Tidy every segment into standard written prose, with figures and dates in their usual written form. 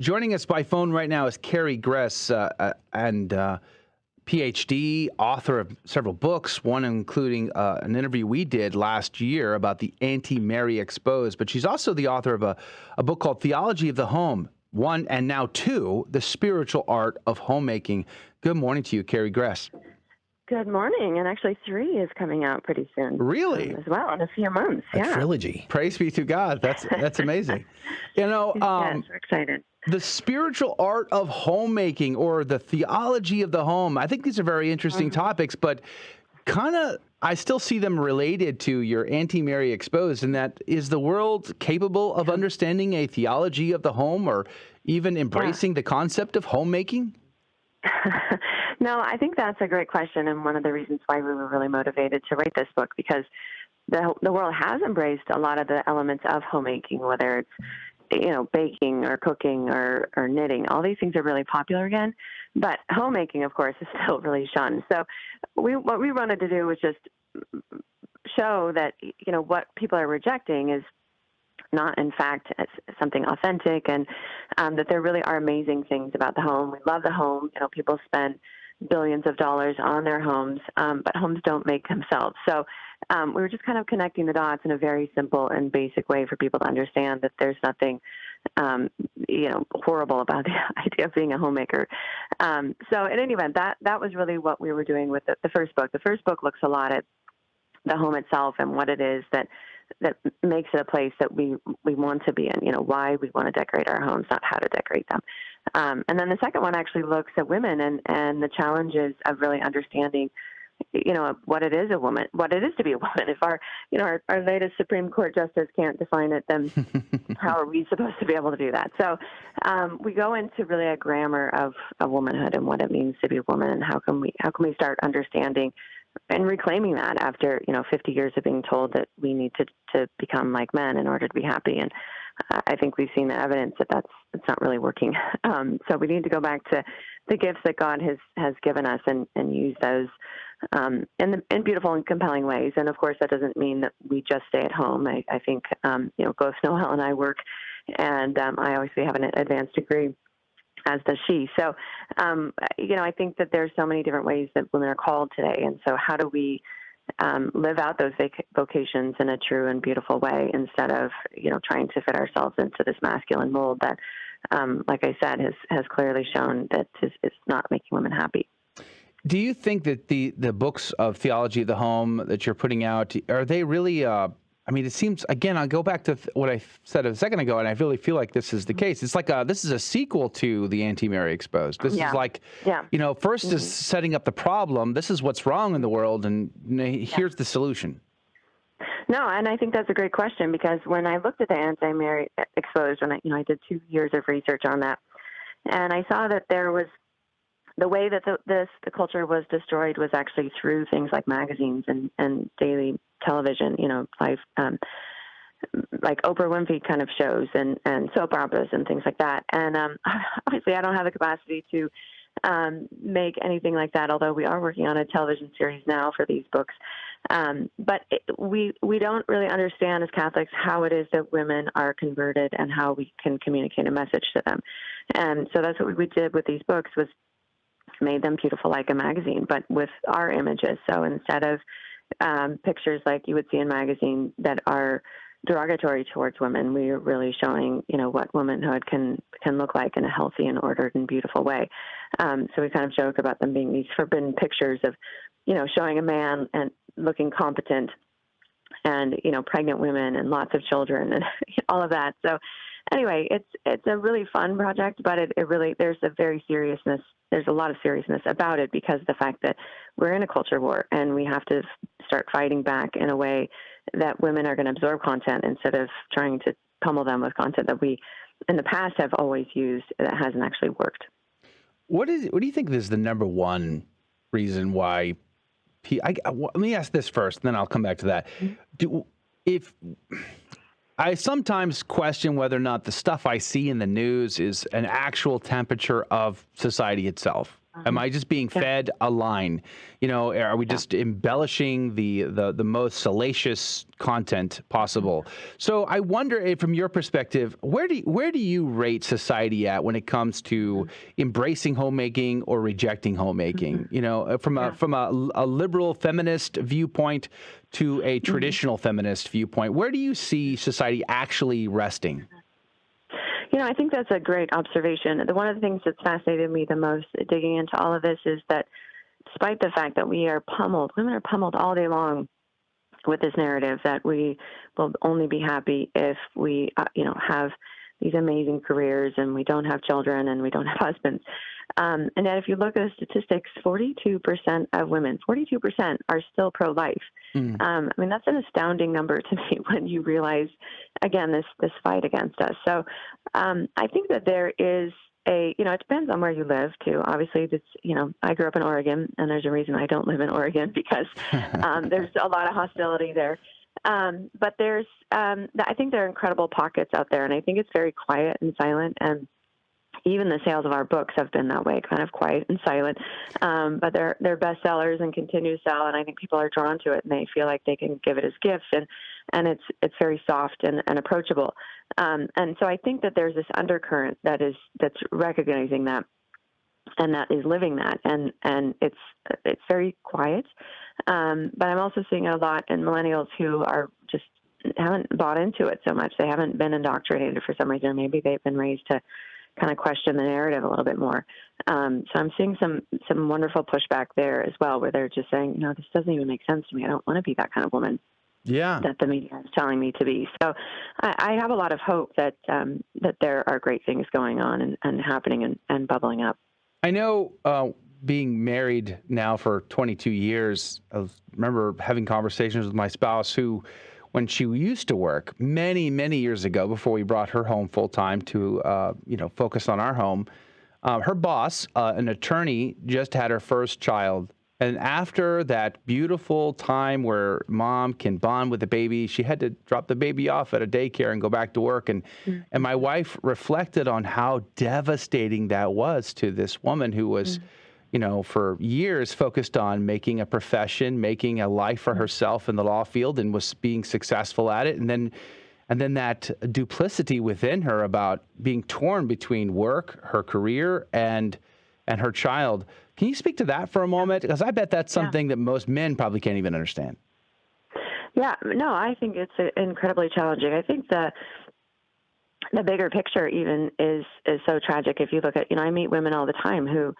Joining us by phone right now is Carrie Gress, and Ph.D., author of several books, one including an interview we did last year about the anti-Mary exposed. But she's also the author of a book called Theology of the Home, 1 and now 2, The Spiritual Art of Homemaking. Good morning to you, Carrie Gress. Good morning, and actually 3 is coming out pretty soon. Really? As well, in a few months. A trilogy. Praise be to God. That's amazing. Yes, we're excited. The spiritual art of homemaking, or the theology of the home. I think these are very interesting topics, but kind of I still see them related to your anti-Mary exposed, and that is the world capable of understanding a theology of the home, or even embracing the concept of homemaking? No, I think that's a great question, and one of the reasons why we were really motivated to write this book, because the world has embraced a lot of the elements of homemaking, whether it's baking or cooking or knitting. All these things are really popular again, but homemaking, of course, is still really shunned. So what we wanted to do was just show that what people are rejecting is not, in fact, something authentic, and that there really are amazing things about the home. We love the home. People spend billions of dollars on their homes, but homes don't make themselves. So we were just kind of connecting the dots in a very simple and basic way for people to understand that there's nothing, horrible about the idea of being a homemaker. So in any event, that was really what we were doing with the first book. The first book looks a lot at the home itself and what it is that makes it a place that we want to be in, why we want to decorate our homes, not how to decorate them. And then the second one actually looks at women and the challenges of really understanding, what it is what it is to be a woman. If our latest Supreme Court justice can't define it, then how are we supposed to be able to do that? So we go into really a grammar of womanhood and what it means to be a woman, and how can we start understanding and reclaiming that after 50 years of being told that we need to become like men in order to be happy. And I think we've seen the evidence that it's not really working. So we need to go back to the gifts that God has given us and use those in beautiful and compelling ways. And of course, that doesn't mean that we just stay at home. I think both Noelle and I work, and I obviously have an advanced degree, as does she. So, I think that there's so many different ways that women are called today. And so how do we live out those vocations in a true and beautiful way, instead of, trying to fit ourselves into this masculine mold that, like I said, has clearly shown that it's not making women happy. Do you think that the books of Theology of the Home that you're putting out, are they really, it seems, again, I'll go back to what I said a second ago, and I really feel like this is the case. It's like this is a sequel to the Anti-Mary Exposed. This is like, first is setting up the problem. This is what's wrong in the world, and here's the solution. No, and I think that's a great question, because when I looked at the Anti-Mary Exposed, when I did 2 years of research on that, and I saw that there was the way that the culture was destroyed was actually through things like magazines and daily television, like Oprah Winfrey kind of shows and soap operas and things like that. And obviously I don't have the capacity to make anything like that, although we are working on a television series now for these books. But we don't really understand as Catholics how it is that women are converted and how we can communicate a message to them. And so that's what we did with these books, was made them beautiful like a magazine, but with our images. So instead of pictures like you would see in magazine that are derogatory towards women, we are really showing, what womanhood can look like in a healthy and ordered and beautiful way. So we kind of joke about them being these forbidden pictures of, showing a man and looking competent, and, pregnant women and lots of children and all of that. So anyway, it's a really fun project, but it really, there's a lot of seriousness about it, because of the fact that we're in a culture war and we have to start fighting back in a way that women are going to absorb content instead of trying to pummel them with content that we in the past have always used that hasn't actually worked. What do you think is the number one reason why let me ask this first, and then I'll come back to that. I sometimes question whether or not the stuff I see in the news is an actual temperature of society itself. Am I just being fed a line? You know, are we just embellishing the most salacious content possible? So I wonder, if, from your perspective, where do you rate society at when it comes to embracing homemaking or rejecting homemaking? You know, from a liberal feminist viewpoint to a traditional feminist viewpoint, where do you see society actually resting? You know, I think that's a great observation. One of the things that's fascinated me the most digging into all of this is that despite the fact that we are pummeled, women are pummeled all day long with this narrative that we will only be happy if we, have these amazing careers and we don't have children and we don't have husbands. And yet if you look at the statistics, 42% of women, 42% are still pro-life. I mean, that's an astounding number to me when you realize, again, this fight against us. So I think that there is it depends on where you live too. Obviously, I grew up in Oregon, and there's a reason I don't live in Oregon because there's a lot of hostility there. But I think there are incredible pockets out there, and I think it's very quiet and silent. And even the sales of our books have been that way, kind of quiet and silent. But they're bestsellers and continue to sell, and I think people are drawn to it, and they feel like they can give it as gifts, and it's very soft and approachable. And so I think that there's this undercurrent that's recognizing that, and that is living that, and it's very quiet. But I'm also seeing it a lot in millennials who are just haven't bought into it so much. They haven't been indoctrinated for some reason. Maybe they've been raised to kind of question the narrative a little bit more. So I'm seeing some wonderful pushback there as well, where they're just saying, this doesn't even make sense to me. I don't want to be that kind of woman. Yeah, that the media is telling me to be. So I have a lot of hope that there are great things going on and happening and bubbling up. I know being married now for 22 years, I remember having conversations with my spouse who, when she used to work many, many years ago, before we brought her home full time to, focus on our home, her boss, an attorney, just had her first child. And after that beautiful time where mom can bond with the baby, she had to drop the baby off at a daycare and go back to work. And my wife reflected on how devastating that was to this woman who was, for years focused on making a profession, making a life for herself in the law field, and was being successful at it. And then that duplicity within her about being torn between work, her career, and her child. Can you speak to that for a moment? Because I bet that's something that most men probably can't even understand. Yeah, no, I think it's incredibly challenging. I think the bigger picture even is so tragic. If you look at, I meet women all the time who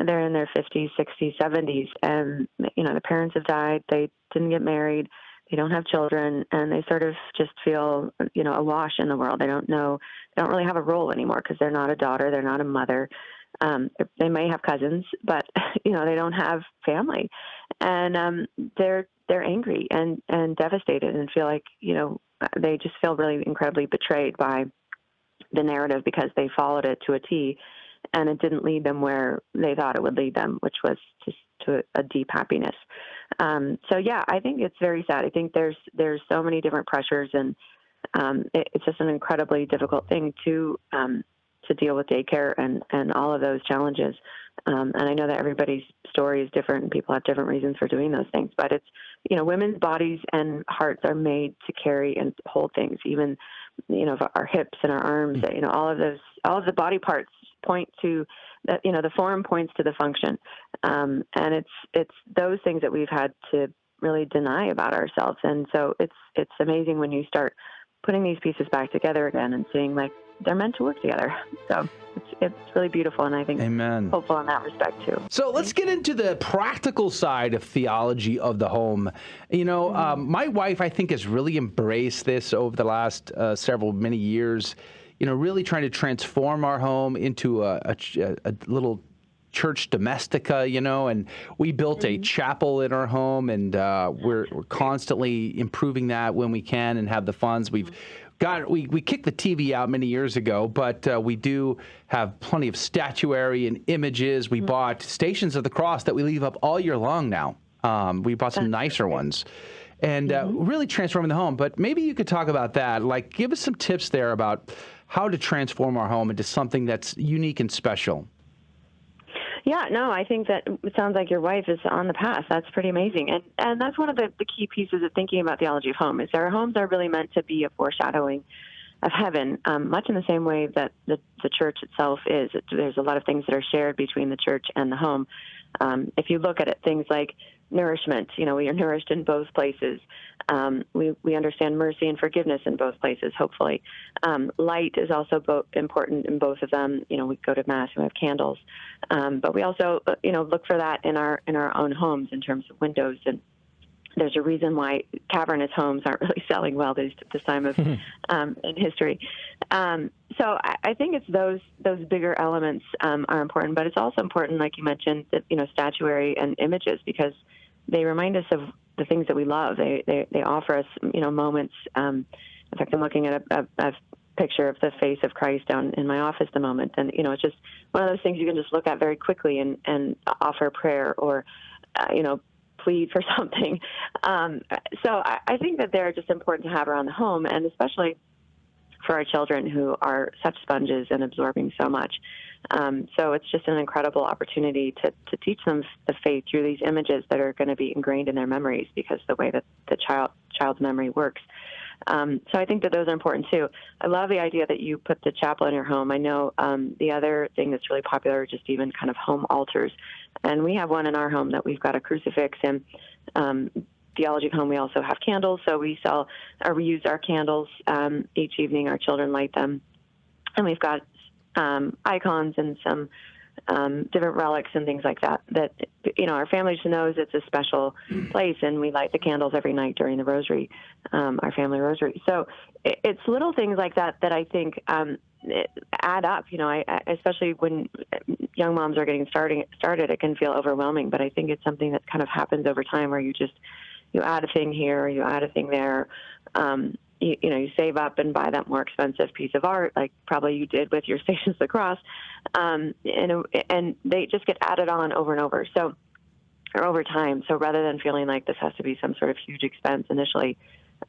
they're in their 50s, 60s, 70s, and, the parents have died. They didn't get married. They don't have children, and they sort of just feel, awash in the world. They don't really have a role anymore because they're not a daughter. They're not a mother. They may have cousins, but they don't have family, and they're angry and devastated and feel like they just feel really incredibly betrayed by the narrative because they followed it to a T, and it didn't lead them where they thought it would lead them, which was just to a deep happiness. So yeah, I think it's very sad. I think there's so many different pressures, and it's just an incredibly difficult thing to deal with daycare and all of those challenges. And I know that everybody's story is different and people have different reasons for doing those things, but it's, women's bodies and hearts are made to carry and hold things, even, our hips and our arms, all of the body parts point to that, the form points to the function. And it's those things that we've had to really deny about ourselves. And so it's amazing when you start putting these pieces back together again and seeing like they're meant to work together. So it's really beautiful, and I think hopeful in that respect too. So let's get into the practical side of theology of the home. My wife, I think, has really embraced this over the last many years. Really trying to transform our home into a little church domestica, and we built a chapel in our home, and we're constantly improving that when we can and have the funds. We kicked the TV out many years ago, but we do have plenty of statuary and images. We bought Stations of the Cross that we leave up all year long now. We bought some nicer ones. And really transforming the home. But maybe you could talk about that. Like, give us some tips there about how to transform our home into something that's unique and special. Yeah, no, I think that it sounds like your wife is on the path. That's pretty amazing. And that's one of the key pieces of thinking about theology of home is our homes are really meant to be a foreshadowing of heaven, much in the same way that the church itself is. There's a lot of things that are shared between the church and the home. If you look at it, things like nourishment, we are nourished in both places. We understand mercy and forgiveness in both places, hopefully. Light is also important in both of them. We go to Mass and we have candles. But we also, look for that in our own homes in terms of windows. And there's a reason why cavernous homes aren't really selling well this time of in history. So I think it's those bigger elements are important, but it's also important, like you mentioned, that statuary and images, because they remind us of the things that we love. They offer us moments. In fact, I'm looking at a picture of the face of Christ down in my office at the moment, and it's just one of those things you can just look at very quickly and offer prayer or plead for something. So I think that they're just important to have around the home, and especially for our children who are such sponges and absorbing so much. So it's just an incredible opportunity to teach them the faith through these images that are going to be ingrained in their memories, because the way that the child's memory works. So I think that those are important too. I love the idea that you put the chapel in your home. I know the other thing that's really popular is just even kind of home altars. And we have one in our home that we've got a crucifix, and Theology of Home, we also have candles. So we use our candles each evening. Our children light them. And we've got icons and some different relics and things like that our family just knows it's a special place, and we light the candles every night during the rosary, our family rosary. So it's little things like that I think add up. Especially when young moms are getting started, it can feel overwhelming, but I think it's something that kind of happens over time, where you add a thing here, or you add a thing there. You save up and buy that more expensive piece of art, like probably you did with your Stations of the Cross, and they just get added on over and over. Or over time. So rather than feeling like this has to be some sort of huge expense initially,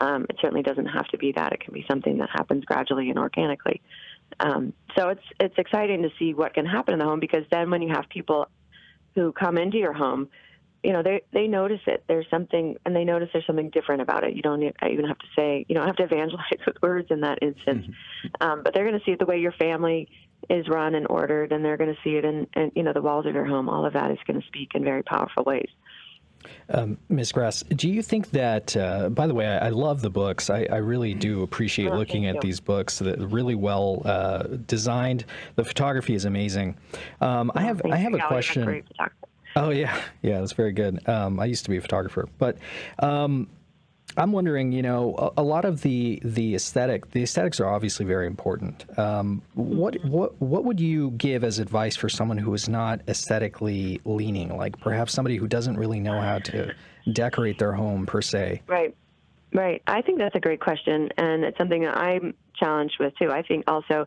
it certainly doesn't have to be that. It can be something that happens gradually and organically. So it's exciting to see what can happen in the home, because then when you have people who come into your home, they notice it. There's something, and they notice there's something different about it. You don't even have to say, you don't have to evangelize with words in that instance. But they're going to see it the way your family is run and ordered, and they're going to see it in the walls of your home. All of that is going to speak in very powerful ways. Ms. Gress, do you think that, by the way, I love the books. I really do appreciate looking at these books. That really well designed. The photography is amazing. I have a question. Great photographer. Oh, yeah, that's very good. I used to be a photographer, but I'm wondering, a lot of the aesthetics are obviously very important. What would you give as advice for someone who is not aesthetically leaning, like perhaps somebody who doesn't really know how to decorate their home per se? Right. I think that's a great question, and it's something that I'm challenged with too. I think also,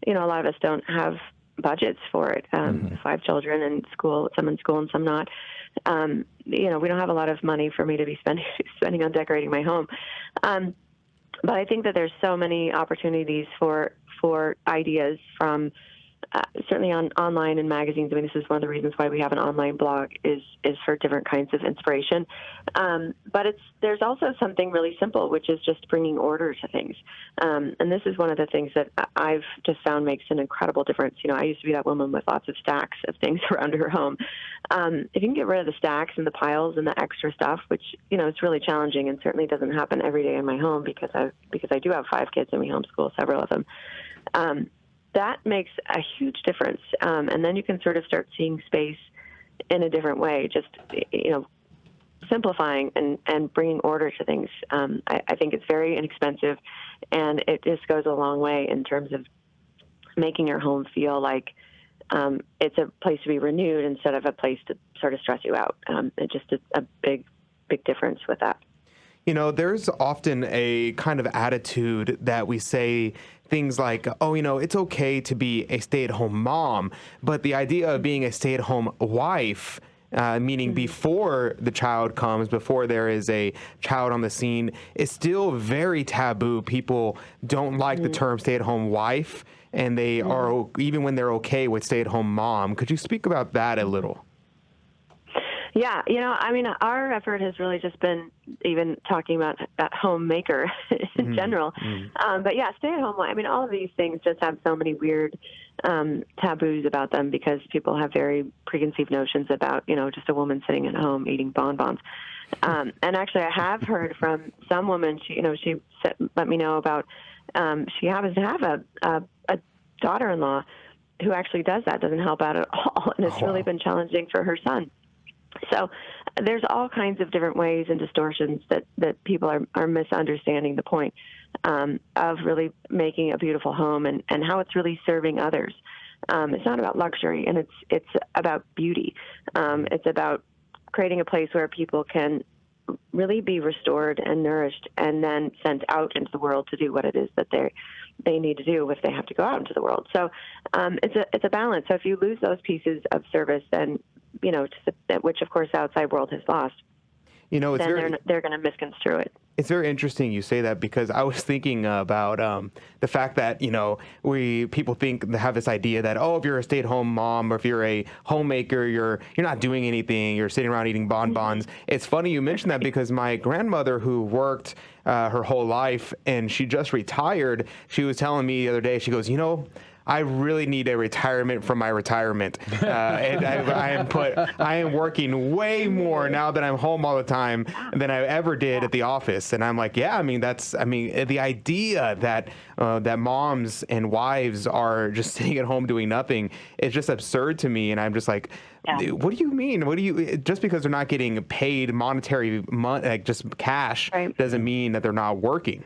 a lot of us don't have budgets for it. 5 children in school, some in school and some not. We don't have a lot of money for me to be spending on decorating my home. But I think that there's so many opportunities for ideas from certainly online and magazines. I mean, this is one of the reasons why we have an online blog is for different kinds of inspiration. But there's also something really simple, which is just bringing order to things. And this is one of the things that I've just found makes an incredible difference. I used to be that woman with lots of stacks of things around her home. If you can get rid of the stacks and the piles and the extra stuff, which, it's really challenging and certainly doesn't happen every day in my home because I do have 5 kids and we homeschool several of them. That makes a huge difference. And then you can sort of start seeing space in a different way, just, simplifying and bringing order to things. I think it's very inexpensive, and it just goes a long way in terms of making your home feel like it's a place to be renewed instead of a place to sort of stress you out. It's just a big, big difference with that. There's often a kind of attitude that we say things like, it's okay to be a stay-at-home mom, but the idea of being a stay-at-home wife, meaning before the child comes, before there is a child on the scene, is still very taboo. People don't like the term stay-at-home wife. and they are, even when they're okay with stay-at-home mom. Could you speak about that a little? Yeah, I mean, our effort has really just been even talking about Homemaker in general. But yeah, stay at home. I mean, all of these things just have so many weird taboos about them because people have very preconceived notions about, just a woman sitting at home eating bonbons. And actually, I have heard from some woman, she let me know about, she happens to have a daughter-in-law who actually does that, doesn't help out at all. And it's really been challenging for her son. So there's all kinds of different ways and distortions that people are misunderstanding the point of really making a beautiful home and how it's really serving others. It's not about luxury, and it's about beauty. It's about creating a place where people can really be restored and nourished and then sent out into the world to do what it is that they need to do if they have to go out into the world. So it's a balance. So if you lose those pieces of service, then which of course the outside world has lost, then they're going to misconstrue it. It's very interesting you say that, because I was thinking about the fact that, people have this idea that, if you're a stay-at-home mom or if you're a homemaker, you're not doing anything, you're sitting around eating bonbons. It's funny you mentioned that, because my grandmother, who worked her whole life and she just retired, she was telling me the other day, she goes, I really need a retirement from my retirement. And I am working way more now that I'm home all the time than I ever did at the office. And I'm like, the idea that that moms and wives are just sitting at home doing nothing is just absurd to me. And I'm just like, what do you mean? Just because they're not getting paid monetary, like just cash, doesn't mean that they're not working.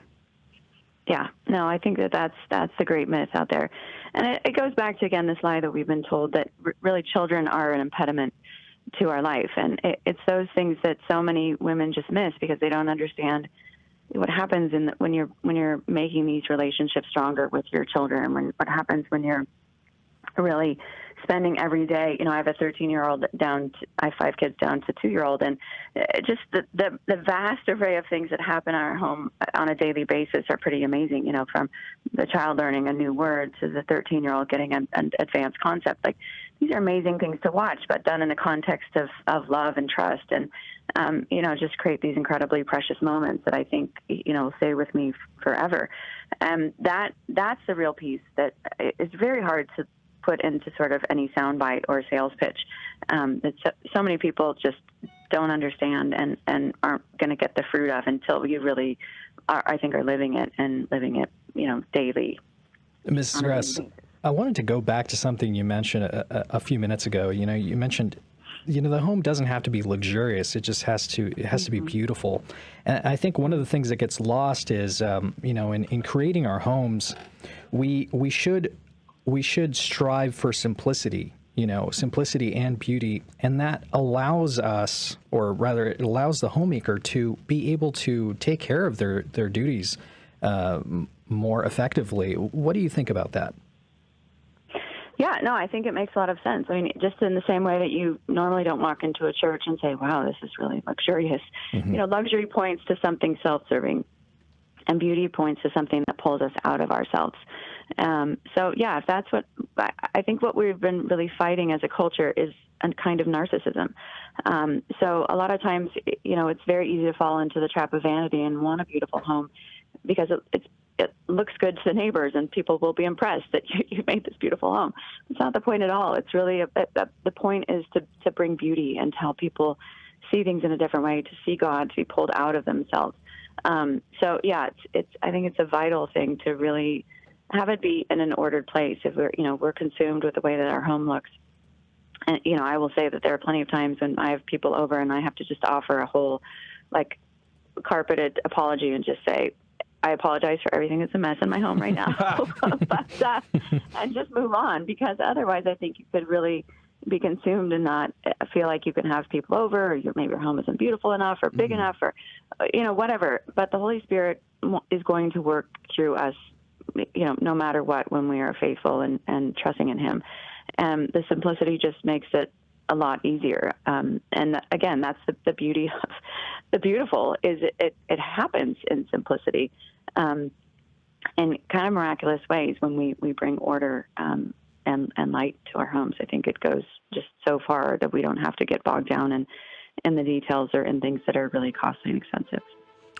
Yeah, no, I think that's the great myth out there. And it goes back to, again, this lie that we've been told that really children are an impediment to our life. And it's those things that so many women just miss because they don't understand what happens when you're making these relationships stronger with your children, what happens when you're really spending every day. I have a 13-year-old I have 5 kids down to 2-year-old, and just the vast array of things that happen in our home on a daily basis are pretty amazing. From the child learning a new word to the 13-year-old getting an advanced concept. Like, these are amazing things to watch, but done in the context of love and trust, and just create these incredibly precious moments that I think stay with me forever. That's the real piece that is very hard to put into sort of any soundbite or sales pitch that so many people just don't understand and aren't going to get the fruit of until you really are living it daily. Mrs. Gress, I wanted to go back to something you mentioned a few minutes ago. You mentioned the home doesn't have to be luxurious. It just has to be beautiful. And I think one of the things that gets lost is in creating our homes, we should strive for simplicity, simplicity and beauty. And that allows us, or rather it allows the homemaker to be able to take care of their duties more effectively. What do you think about that? Yeah, no, I think it makes a lot of sense. I mean, just in the same way that you normally don't walk into a church and say, wow, this is really luxurious. Luxury points to something self-serving, and beauty points to something that pulls us out of ourselves. So yeah, if that's what I think what we've been really fighting as a culture is a kind of narcissism. So a lot of times, it's very easy to fall into the trap of vanity and want a beautiful home because it looks good to the neighbors and people will be impressed that you made this beautiful home. It's not the point at all. It's really the point is to bring beauty and to help people see things in a different way, to see God, to be pulled out of themselves. So yeah, I think it's a vital thing to really have it be in an ordered place. If we're consumed with the way that our home looks. And, I will say that there are plenty of times when I have people over and I have to just offer a whole, carpeted apology and just say, I apologize for everything that's a mess in my home right now. And just move on, because otherwise I think you could really be consumed and not feel like you can have people over, or maybe your home isn't beautiful enough or big enough, or, whatever. But the Holy Spirit is going to work through us, no matter what, when we are faithful and trusting in Him. And the simplicity just makes it a lot easier. And again, that's the beauty of the beautiful is it happens in simplicity. in kind of miraculous ways when we bring order and light to our homes. I think it goes just so far that we don't have to get bogged down in the details or in things that are really costly and expensive.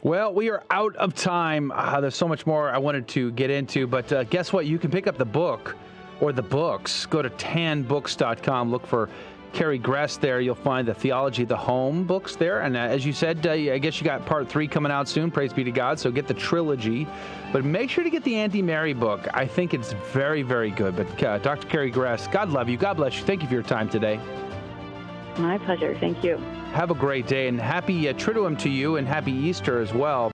Well, we are out of time. There's so much more I wanted to get into, but guess what? You can pick up the book or the books. Go to tanbooks.com. Look for Carrie Gress there. You'll find the Theology of the Home books there. And as you said, I guess you got part 3 coming out soon. Praise be to God. So get the trilogy. But make sure to get the Auntie Mary book. I think it's very, very good. But Dr. Carrie Gress, God love you. God bless you. Thank you for your time today. My pleasure. Thank you. Have a great day, and happy Triduum to you, and happy Easter as well.